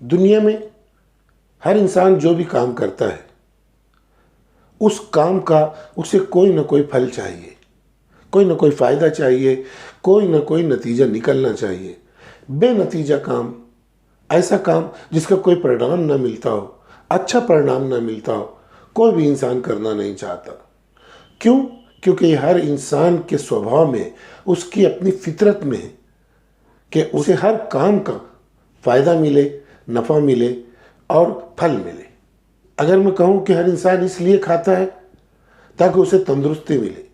दुनिया में हर इंसान जो भी काम करता है उस काम का उसे कोई ना कोई फल चाहिए, कोई ना कोई फ़ायदा चाहिए, कोई ना कोई नतीजा निकलना चाहिए। बेनतीजा काम, ऐसा काम जिसका कोई परिणाम ना मिलता हो, अच्छा परिणाम ना मिलता हो, कोई भी इंसान करना नहीं चाहता। क्यों? क्योंकि हर इंसान के स्वभाव में, उसकी अपनी फितरत में है कि उसे हर काम का फ़ायदा मिले, नफ़ा मिले और फल मिले। अगर मैं कहूँ कि हर इंसान इसलिए खाता है ताकि उसे तंदुरुस्ती मिले,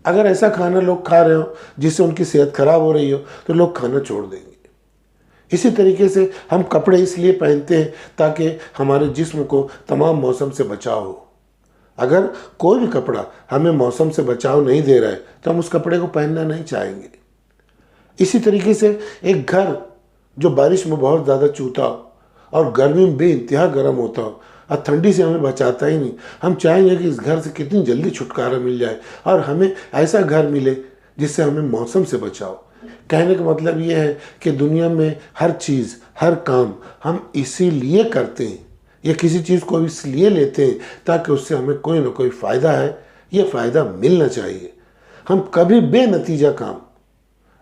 अगर ऐसा खाना लोग खा रहे हो जिससे उनकी सेहत खराब हो रही हो तो लोग खाना छोड़ देंगे। इसी तरीके से हम कपड़े इसलिए पहनते हैं ताकि हमारे जिस्म को तमाम मौसम से बचाव हो। अगर कोई भी कपड़ा हमें मौसम से बचाव नहीं दे रहा है तो हम उस कपड़े को पहनना नहीं चाहेंगे। इसी तरीके से एक घर जो बारिश में बहुत ज़्यादा चूता हो और गर्मी में बेइंतहा गर्म होता हो और ठंडी से हमें बचाता ही नहीं, हम चाहेंगे कि इस घर से कितनी जल्दी छुटकारा मिल जाए और हमें ऐसा घर मिले जिससे हमें मौसम से बचाओ। कहने का मतलब ये है कि दुनिया में हर चीज़, हर काम हम इसीलिए करते हैं या किसी चीज़ को इसलिए लेते हैं ताकि उससे हमें कोई ना कोई फ़ायदा है, ये फ़ायदा मिलना चाहिए। हम कभी बेनतीजा काम,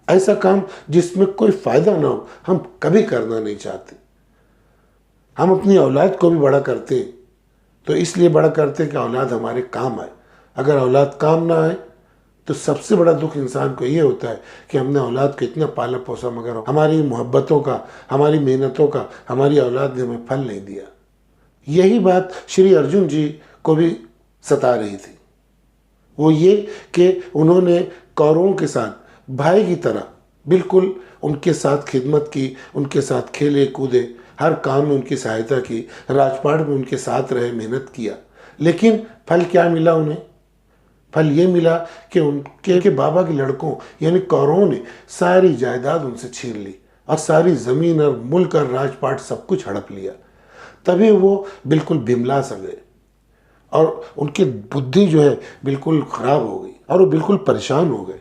ऐसा काम जिसमें कोई फ़ायदा ना हो, हम कभी करना नहीं चाहते। हम अपनी औलाद को भी बड़ा करते हैं तो इसलिए बड़ा करते हैं कि औलाद हमारे काम आए। अगर औलाद काम ना आए तो सबसे बड़ा दुख इंसान को ये होता है कि हमने औलाद को इतना पाला पोसा मगर हमारी मोहब्बतों का, हमारी मेहनतों का हमारी औलाद ने हमें फल नहीं दिया। यही बात श्री अर्जुन जी को भी सता रही थी। वो ये कि उन्होंने कौरवों के साथ भाई की तरह बिल्कुल उनके साथ खिदमत की, उनके साथ खेले कूदे, हर काम में उनकी सहायता की, राजपाट में उनके साथ रहे, मेहनत किया। लेकिन फल क्या मिला उन्हें? फल ये मिला कि उनके बाबा के लड़कों यानी कौरवों ने सारी जायदाद उनसे छीन ली और सारी ज़मीन और मुल्क और राजपाट सब कुछ हड़प लिया। तभी वो बिल्कुल बिमला सा गए और उनकी बुद्धि जो है बिल्कुल ख़राब हो गई और वो बिल्कुल परेशान हो गए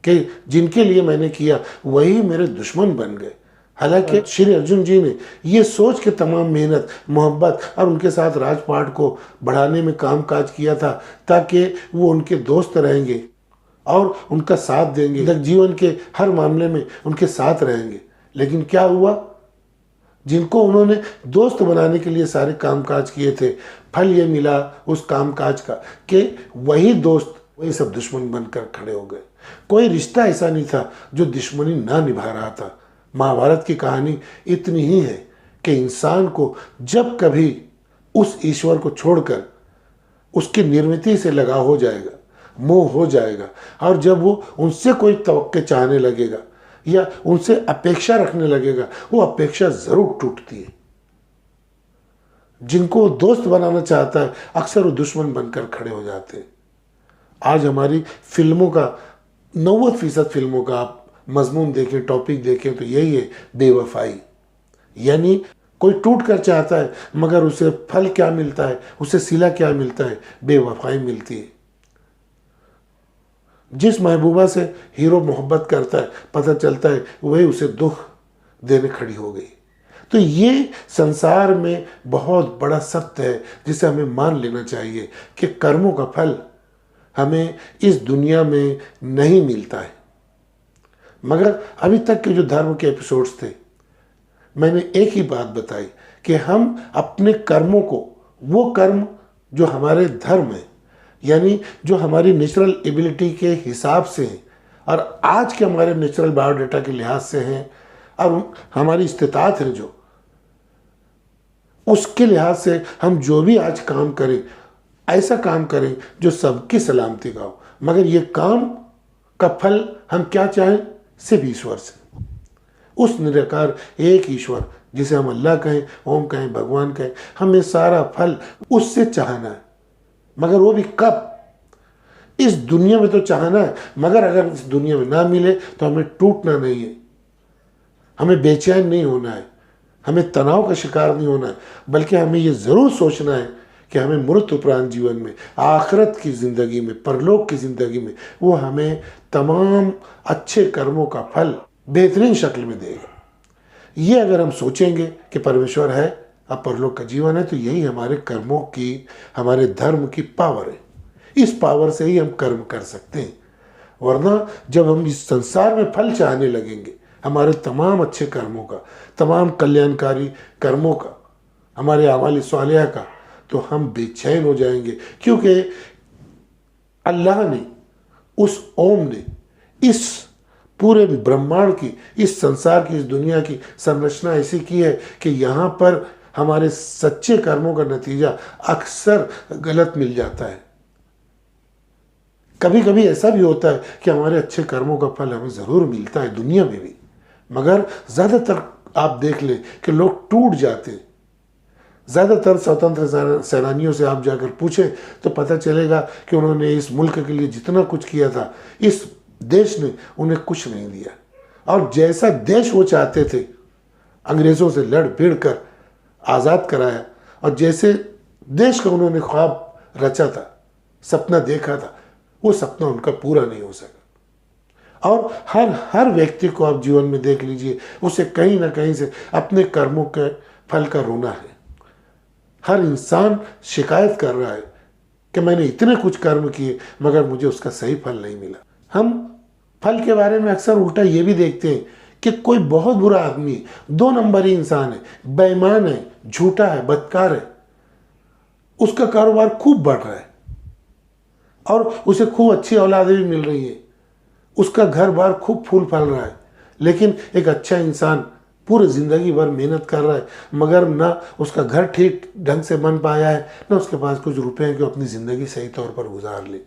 कि जिनके लिए मैंने किया वही मेरे दुश्मन बन गए। हालांकि श्री अर्जुन जी ने ये सोच के तमाम मेहनत, मोहब्बत और उनके साथ राजपाट को बढ़ाने में काम काज किया था ताकि वो उनके दोस्त रहेंगे और उनका साथ देंगे, तक जीवन के हर मामले में उनके साथ रहेंगे। लेकिन क्या हुआ? जिनको उन्होंने दोस्त बनाने के लिए सारे कामकाज किए थे, फल ये मिला उस कामकाज का कि वही दोस्त वही सब दुश्मन बनकर खड़े हो गए। कोई रिश्ता ऐसा नहीं था जो दुश्मनी ना निभा रहा था। महाभारत की कहानी इतनी ही है कि इंसान को जब कभी उस ईश्वर को छोड़कर उसकी निर्मिति से लगाव हो जाएगा, मोह हो जाएगा और जब वो उनसे कोई तवक्के चाहने लगेगा या उनसे अपेक्षा रखने लगेगा, वो अपेक्षा जरूर टूटती है। जिनको दोस्त बनाना चाहता है अक्सर वो दुश्मन बनकर खड़े हो जाते हैं। आज हमारी फिल्मों का 90% फिल्मों का आप मजमून देखें, टॉपिक देखें तो यही है, बेवफाई। यानी कोई टूट कर चाहता है मगर उसे फल क्या मिलता है, उसे सिला क्या मिलता है? बेवफाई मिलती है। जिस महबूबा से हीरो मोहब्बत करता है पता चलता है वही उसे दुख देने खड़ी हो गई। तो ये संसार में बहुत बड़ा सत्य है जिसे हमें मान लेना चाहिए कि कर्मों का फल हमें इस दुनिया में नहीं मिलता है। मगर अभी तक के जो धर्म के एपिसोड्स थे, मैंने एक ही बात बताई कि हम अपने कर्मों को, वो कर्म जो हमारे धर्म है यानी जो हमारी नेचुरल एबिलिटी के हिसाब से हैं और आज के हमारे नेचुरल बायोडाटा के लिहाज से हैं और हमारी इस्तिताअत है जो, उसके लिहाज से हम जो भी आज काम करें ऐसा काम करें जो सबकी सलामती का हो। मगर ये काम का फल हम क्या चाहें? सिर्फ ईश्वर से, उस निराकार एक ईश्वर जिसे हम अल्लाह कहें, ओम कहें, भगवान कहें, हमें सारा फल उससे चाहना है। मगर वो भी कब? इस दुनिया में तो चाहना है, मगर अगर इस दुनिया में ना मिले तो हमें टूटना नहीं है, हमें बेचैन नहीं होना है, हमें तनाव का शिकार नहीं होना है, बल्कि हमें ये ज़रूर सोचना है कि हमें मृत्यु उपरांत जीवन में, आखिरत की ज़िंदगी में, परलोक की ज़िंदगी में वो हमें तमाम अच्छे कर्मों का फल बेहतरीन शक्ल में देगा। ये अगर हम सोचेंगे कि परमेश्वर है, अब परलोक का जीवन है, तो यही हमारे कर्मों की, हमारे धर्म की पावर है। इस पावर से ही हम कर्म कर सकते हैं। वरना जब हम इस संसार में फल चाहने लगेंगे, हमारे तमाम अच्छे कर्मों का, तमाम कल्याणकारी कर्मों का, हमारे आमाल सालिहा का, तो हम बेचैन हो जाएंगे। क्योंकि अल्लाह ने, उस ओम ने इस पूरे ब्रह्मांड की, इस संसार की, इस दुनिया की संरचना ऐसी की है कि यहाँ पर हमारे सच्चे कर्मों का नतीजा अक्सर गलत मिल जाता है। कभी कभी ऐसा भी होता है कि हमारे अच्छे कर्मों का फल हमें ज़रूर मिलता है दुनिया में भी, मगर ज़्यादातर आप देख लें कि लोग टूट जाते हैं। ज़्यादातर स्वतंत्र सेनानियों से आप जाकर पूछें तो पता चलेगा कि उन्होंने इस मुल्क के लिए जितना कुछ किया था, इस देश ने उन्हें कुछ नहीं दिया। और जैसा देश वो चाहते थे, अंग्रेज़ों से लड़ भिड़ कर आज़ाद कराया, और जैसे देश का उन्होंने ख्वाब रचा था, सपना देखा था, वो सपना उनका पूरा नहीं हो सका। और हर व्यक्ति को आप जीवन में देख लीजिए, उसे कहीं ना कहीं से अपने कर्मों के फल का रोना है। हर इंसान शिकायत कर रहा है कि मैंने इतने कुछ कर्म किए मगर मुझे उसका सही फल नहीं मिला। हम फल के बारे में अक्सर उल्टा ये भी देखते हैं कि कोई बहुत बुरा आदमी है, 2 नंबरी इंसान है, बेईमान है, झूठा है, बदकार है, उसका कारोबार खूब बढ़ रहा है और उसे खूब अच्छी औलादें भी मिल रही है, उसका घर बार खूब फूल फल रहा है। लेकिन एक अच्छा इंसान पूरी ज़िंदगी भर मेहनत कर रहा है, मगर ना उसका घर ठीक ढंग से बन पाया है, ना उसके पास कुछ रुपए हैं कि अपनी ज़िंदगी सही तौर पर गुजार ले।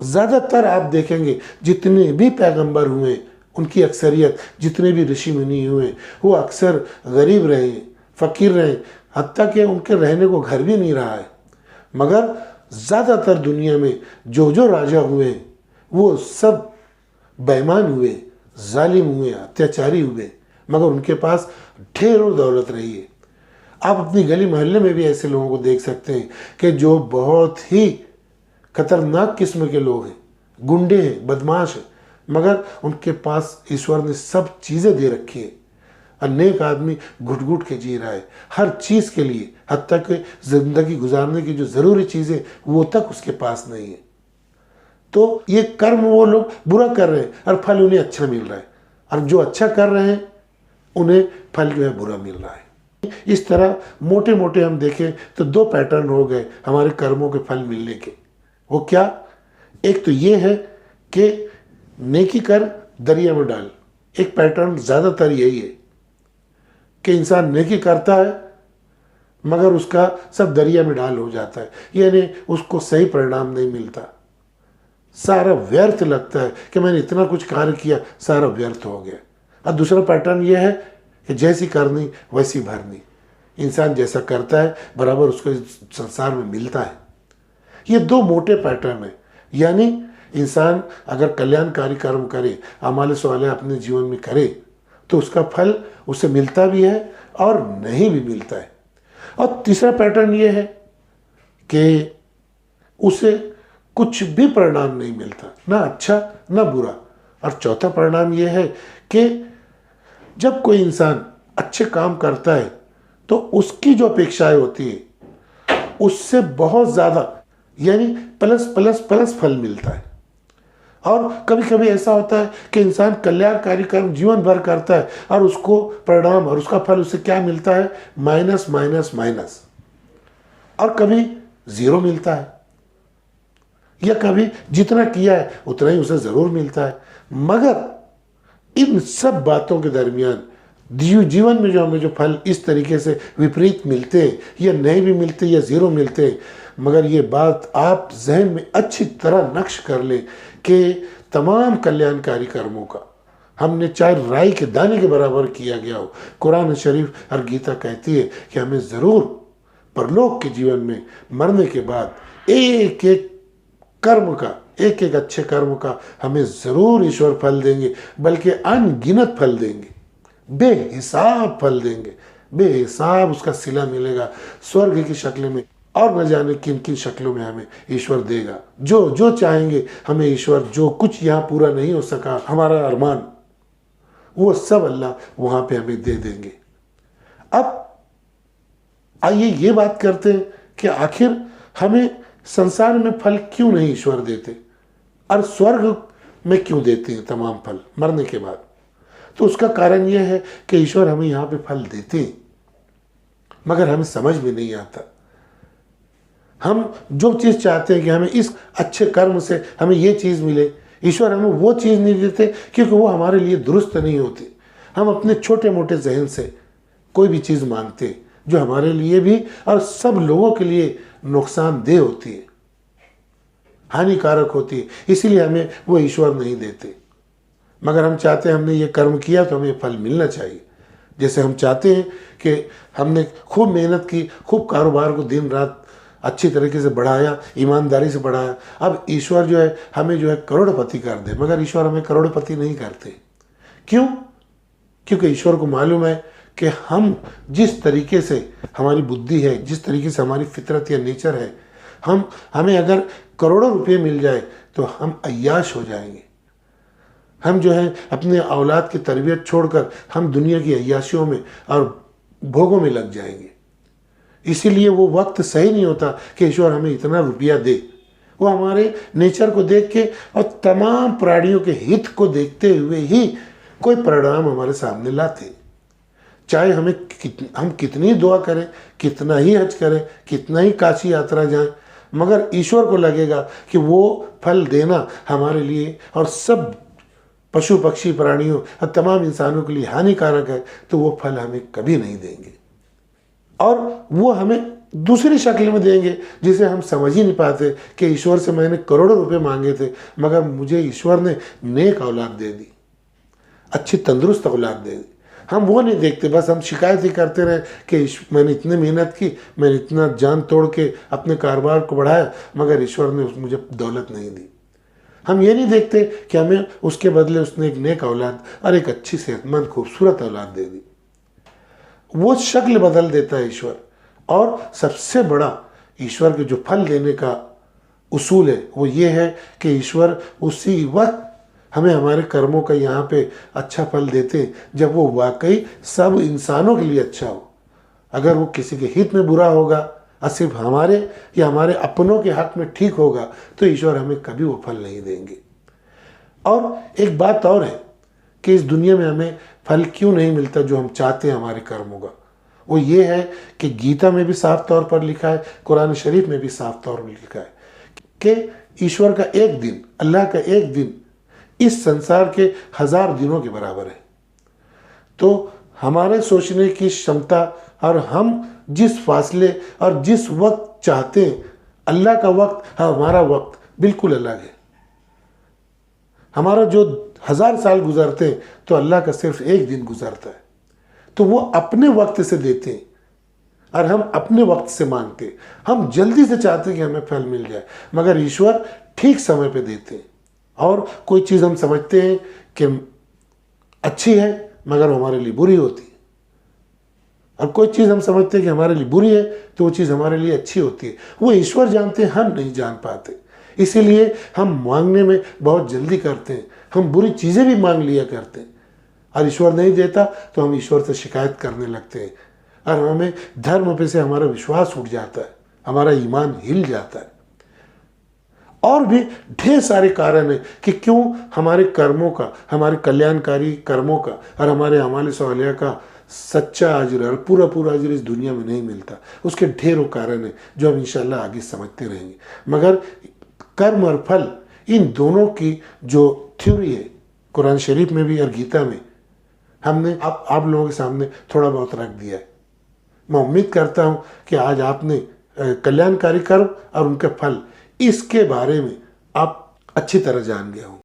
ज़्यादातर आप देखेंगे जितने भी पैगंबर हुए, उनकी अक्सरियत, जितने भी ऋषि मुनि हुए, वो अक्सर गरीब रहे, फ़कीर रहे, हत्ता कि उनके रहने को घर भी नहीं रहा है। मगर ज़्यादातर दुनिया में जो जो राजा हुए वो सब बेईमान हुए, जालिम हुए, अत्याचारी हुए, मगर उनके पास ढेरों दौलत रही है। आप अपनी गली मोहल्ले में भी ऐसे लोगों को देख सकते हैं कि जो बहुत ही खतरनाक किस्म के लोग हैं, गुंडे हैं, बदमाश हैं, मगर उनके पास ईश्वर ने सब चीज़ें दे रखी है। अनेक आदमी घुट घुट के जी रहा है हर चीज़ के लिए, हत्ता कि ज़िंदगी गुजारने की जो ज़रूरी चीज़ें वो तक उसके पास नहीं है। तो ये कर्म वो लोग बुरा कर रहे हैं और फल उन्हें अच्छा मिल रहा है, और जो अच्छा कर रहे हैं उन्हें फल जो है बुरा मिल रहा है। इस तरह मोटे मोटे हम देखें तो 2 पैटर्न हो गए हमारे कर्मों के फल मिलने के। वो क्या? एक तो ये है कि नेकी कर दरिया में डाल। एक पैटर्न ज़्यादातर यही है कि इंसान नेकी करता है मगर उसका सब दरिया में डाल हो जाता है, यानी उसको सही परिणाम नहीं मिलता, सारा व्यर्थ लगता है कि मैंने इतना कुछ कार्य किया, सारा व्यर्थ हो गया। और दूसरा पैटर्न यह है कि जैसी करनी वैसी भरनी, इंसान जैसा करता है बराबर उसको संसार में मिलता है। ये 2 मोटे पैटर्न है। यानी इंसान अगर कल्याणकारी कर्म करे, अमाल सालिह अपने जीवन में करे, तो उसका फल उसे मिलता भी है और नहीं भी मिलता है। और तीसरा पैटर्न ये है कि उसे कुछ भी परिणाम नहीं मिलता, ना अच्छा ना बुरा। और चौथा परिणाम ये है कि जब कोई इंसान अच्छे काम करता है तो उसकी जो अपेक्षाएं होती है उससे बहुत ज़्यादा, यानी प्लस प्लस प्लस फल मिलता है। और कभी कभी ऐसा होता है कि इंसान कल्याणकारी कर्म जीवन भर करता है और उसको परिणाम और उसका फल उससे क्या मिलता है? Minus minus minus. और कभी 0 मिलता है, या कभी जितना किया है उतना ही उसे ज़रूर मिलता है। मगर इन सब बातों के दरमियान जीवन में जो हमें जो फल इस तरीके से विपरीत मिलते हैं, या नहीं भी मिलते या 0 मिलते हैं, मगर ये बात आप जहन में अच्छी तरह नक्श कर लें कि तमाम कल्याणकारी कर्मों का हमने चाहे राई के दाने के बराबर किया गया हो, कुरान शरीफ और गीता कहती है कि हमें ज़रूर परलोक के जीवन में मरने के बाद एक एक कर्म का, एक एक अच्छे कर्म का हमें ज़रूर ईश्वर फल देंगे, बल्कि अनगिनत फल देंगे, बेहिसाब फल देंगे, बेहिसाब उसका सिला मिलेगा स्वर्ग की शक्ल में, और न जाने किन किन शक्लों में हमें ईश्वर देगा। जो जो चाहेंगे हमें ईश्वर, जो कुछ यहाँ पूरा नहीं हो सका हमारा अरमान, वो सब अल्लाह वहाँ पे हमें दे देंगे। अब आइए ये बात करते हैं कि आखिर हमें संसार में फल क्यों नहीं ईश्वर देते और स्वर्ग में क्यों देते हैं तमाम फल मरने के बाद। तो उसका कारण यह है कि ईश्वर हमें यहाँ पे फल देते हैं, मगर हमें समझ में नहीं आता। हम जो चीज़ चाहते हैं कि हमें इस अच्छे कर्म से हमें ये चीज़ मिले, ईश्वर हमें वो चीज़ नहीं देते क्योंकि वो हमारे लिए दुरुस्त नहीं होती। हम अपने छोटे मोटे जहन से कोई भी चीज़ मांगते हैं जो हमारे लिए भी और सब लोगों के लिए नुकसानदेह होती है, हानिकारक होती है, इसीलिए हमें वो ईश्वर नहीं देते। मगर हम चाहते हैं हमने ये कर्म किया तो हमें फल मिलना चाहिए। जैसे हम चाहते हैं कि हमने खूब मेहनत की, खूब कारोबार को दिन रात अच्छी तरीके से बढ़ाया, ईमानदारी से बढ़ाया, अब ईश्वर जो है हमें जो है करोड़पति कर दे। मगर ईश्वर हमें करोड़पति नहीं करते। क्यों? क्योंकि ईश्वर को मालूम है कि हम जिस तरीके से हमारी बुद्धि है, जिस तरीके से हमारी फितरत या नेचर है, हमें अगर करोड़ों रुपये मिल जाए तो हम अय्याश हो जाएंगे। हम जो है अपने औलाद की तरबियत छोड़कर हम दुनिया की अय्याशियों में और भोगों में लग जाएंगे। इसीलिए वो वक्त सही नहीं होता कि ईश्वर हमें इतना रुपया दे। वो हमारे नेचर को देख के और तमाम प्राणियों के हित को देखते हुए ही कोई परिणाम हमारे सामने लाते। चाहे हम कितनी दुआ करें, कितना ही हज करें, कितना ही काशी यात्रा जाएं, मगर ईश्वर को लगेगा कि वो फल देना हमारे लिए और सब पशु पक्षी प्राणियों और तमाम इंसानों के लिए हानिकारक है, तो वो फल हमें कभी नहीं देंगे। और वो हमें दूसरी शक्ल में देंगे जिसे हम समझ ही नहीं पाते कि ईश्वर से मैंने करोड़ों रुपए मांगे थे, मगर मुझे ईश्वर ने नेक औलाद दे दी, अच्छी तंदुरुस्त औलाद दे दी। हम वो नहीं देखते, बस हम शिकायत ही करते रहे कि मैंने इतनी मेहनत की, मैंने इतना जान तोड़ के अपने कारोबार को बढ़ाया, मगर ईश्वर ने मुझे दौलत नहीं दी। हम ये नहीं देखते कि हमें उसके बदले उसने एक नेक औलाद और एक अच्छी सेहतमंद खूबसूरत औलाद दे दी। वो शक्ल बदल देता है ईश्वर। और सबसे बड़ा ईश्वर के जो फल देने का उसूल है वो ये है कि ईश्वर उसी वक्त हमें हमारे कर्मों का यहाँ पे अच्छा फल देते हैं जब वो वाकई सब इंसानों के लिए अच्छा हो। अगर वो किसी के हित में बुरा होगा और सिर्फ हमारे या हमारे अपनों के हक में ठीक होगा तो ईश्वर हमें कभी वो फल नहीं देंगे। और एक बात और है कि इस दुनिया में हमें फल क्यों नहीं मिलता जो हम चाहते हैं हमारे कर्मों का। वो ये है कि गीता में भी साफ तौर पर लिखा है, कुरान शरीफ में भी साफ तौर पर लिखा है कि ईश्वर का एक दिन, अल्लाह का एक दिन इस संसार के 1000 दिनों के बराबर है। तो हमारे सोचने की क्षमता और हम जिस फासले और जिस वक्त चाहते हैं, अल्लाह का वक्त हमारा वक्त बिल्कुल अलग है। हमारा जो 1000 साल गुजरते हैं तो अल्लाह का सिर्फ एक दिन गुजरता है। तो वो अपने वक्त से देते हैं और हम अपने वक्त से मांगते हैं। हम जल्दी से चाहते हैं कि हमें फल मिल जाए, मगर ईश्वर ठीक समय पे देते हैं। और कोई चीज़ हम समझते हैं कि अच्छी है मगर हमारे लिए बुरी होती है, और कोई चीज़ हम समझते हैं कि हमारे लिए बुरी है तो वो चीज़ हमारे लिए अच्छी होती है। वो ईश्वर जानते हैं, हम नहीं जान पाते। इसीलिए हम मांगने में बहुत जल्दी करते हैं, हम बुरी चीज़ें भी मांग लिया करते हैं और ईश्वर नहीं देता तो हम ईश्वर से शिकायत करने लगते हैं और हमें धर्म पे से हमारा विश्वास उठ जाता है, हमारा ईमान हिल जाता है। और भी ढेर सारे कारण हैं कि क्यों हमारे कर्मों का, हमारे कल्याणकारी कर्मों का और हमारे अमाल सालिहा का सच्चा अजर और पूरा पूरा अजर इस दुनिया में नहीं मिलता। उसके ढेरों कारण हैं जो हम इंशाल्लाह आगे समझते रहेंगे। मगर कर्म और फल, इन दोनों की जो थ्योरी है कुरान शरीफ में भी और गीता में, हमने आप लोगों के सामने थोड़ा बहुत रख दिया है। मैं उम्मीद करता हूँ कि आज आपने कल्याणकारी कर्म और उनके फल, इसके बारे में आप अच्छी तरह जान गए होंगे।